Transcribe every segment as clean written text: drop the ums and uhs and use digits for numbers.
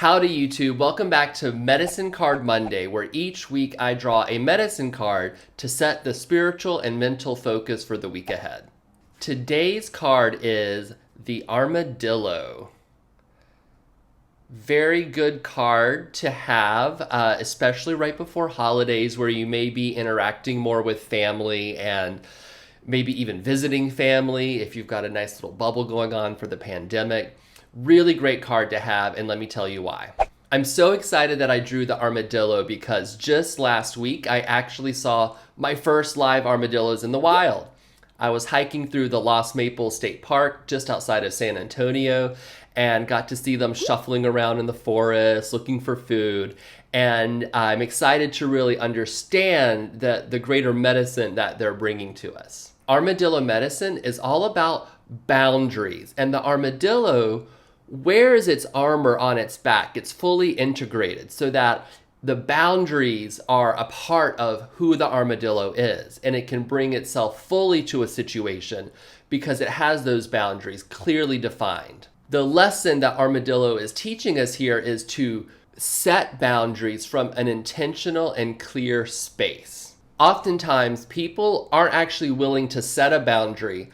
Howdy YouTube, welcome back to Medicine Card Monday, where each week I draw a medicine card to set the spiritual and mental focus for the week ahead. Today's card is the Armadillo. Very good card to have, especially right before holidays where you may be interacting more with family and maybe even visiting family if you've got a nice little bubble going on for the pandemic. Really great card to have, and let me tell you why. I'm so excited that I drew the armadillo because just last week I actually saw my first live armadillos in the wild. I was hiking through the Lost Maple State Park just outside of San Antonio and got to see them shuffling around in the forest looking for food. And I'm excited to really understand the greater medicine that they're bringing to us. Armadillo medicine is all about boundaries, and the armadillo wears its armor on its back. It's fully integrated so that the boundaries are a part of who the armadillo is, and it can bring itself fully to a situation because it has those boundaries clearly defined. The lesson that armadillo is teaching us here is to set boundaries from an intentional and clear space. Oftentimes, people aren't actually willing to set a boundary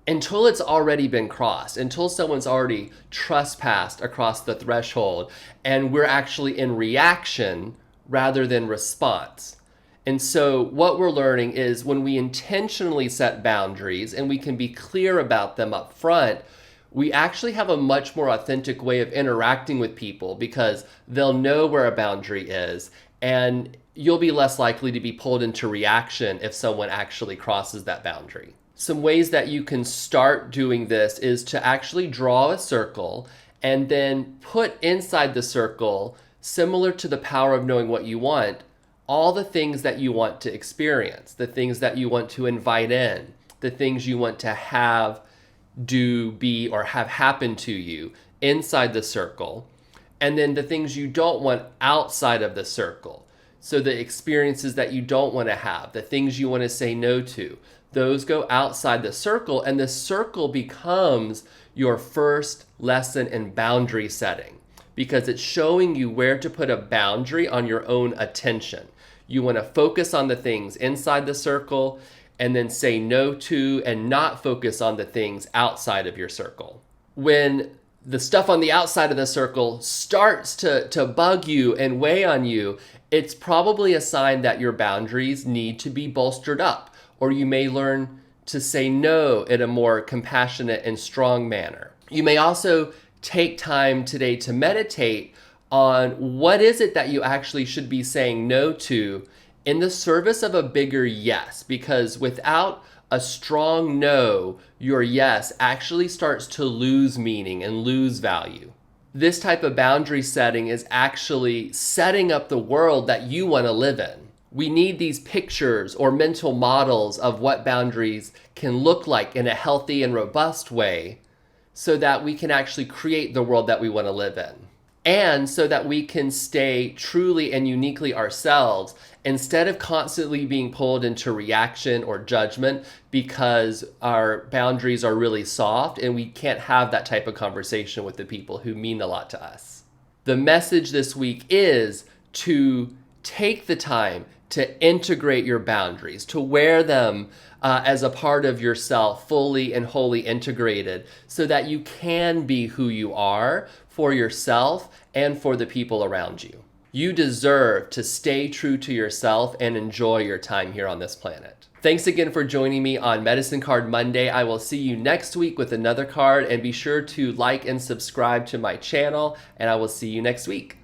until it's already been crossed, until someone's already trespassed across the threshold, and we're actually in reaction rather than response. And so what we're learning is when we intentionally set boundaries and we can be clear about them up front, we actually have a much more authentic way of interacting with people because they'll know where a boundary is, and you'll be less likely to be pulled into reaction if someone actually crosses that boundary. Some ways that you can start doing this is to actually draw a circle and then put inside the circle, similar to the power of knowing what you want, all the things that you want to experience, the things that you want to invite in, the things you want to have, do, be, or have happen to you inside the circle, and then the things you don't want outside of the circle. So the experiences that you don't want to have, the things you want to say no to, those go outside the circle, and the circle becomes your first lesson in boundary setting because it's showing you where to put a boundary on your own attention. You want to focus on the things inside the circle and then say no to and not focus on the things outside of your circle. When the stuff on the outside of the circle starts to bug you and weigh on you, it's probably a sign that your boundaries need to be bolstered up. Or you may learn to say no in a more compassionate and strong manner. You may also take time today to meditate on what is it that you actually should be saying no to in the service of a bigger yes, because without a strong no, your yes actually starts to lose meaning and lose value. This type of boundary setting is actually setting up the world that you want to live in. We need these pictures or mental models of what boundaries can look like in a healthy and robust way so that we can actually create the world that we want to live in. And so that we can stay truly and uniquely ourselves instead of constantly being pulled into reaction or judgment because our boundaries are really soft and we can't have that type of conversation with the people who mean a lot to us. The message this week is to take the time to integrate your boundaries, to wear them as a part of yourself, fully and wholly integrated, so that you can be who you are for yourself and for the people around you. You deserve to stay true to yourself and enjoy your time here on this planet. Thanks again for joining me on Medicine Card Monday. I will see you next week with another card, and be sure to like and subscribe to my channel, and I will see you next week.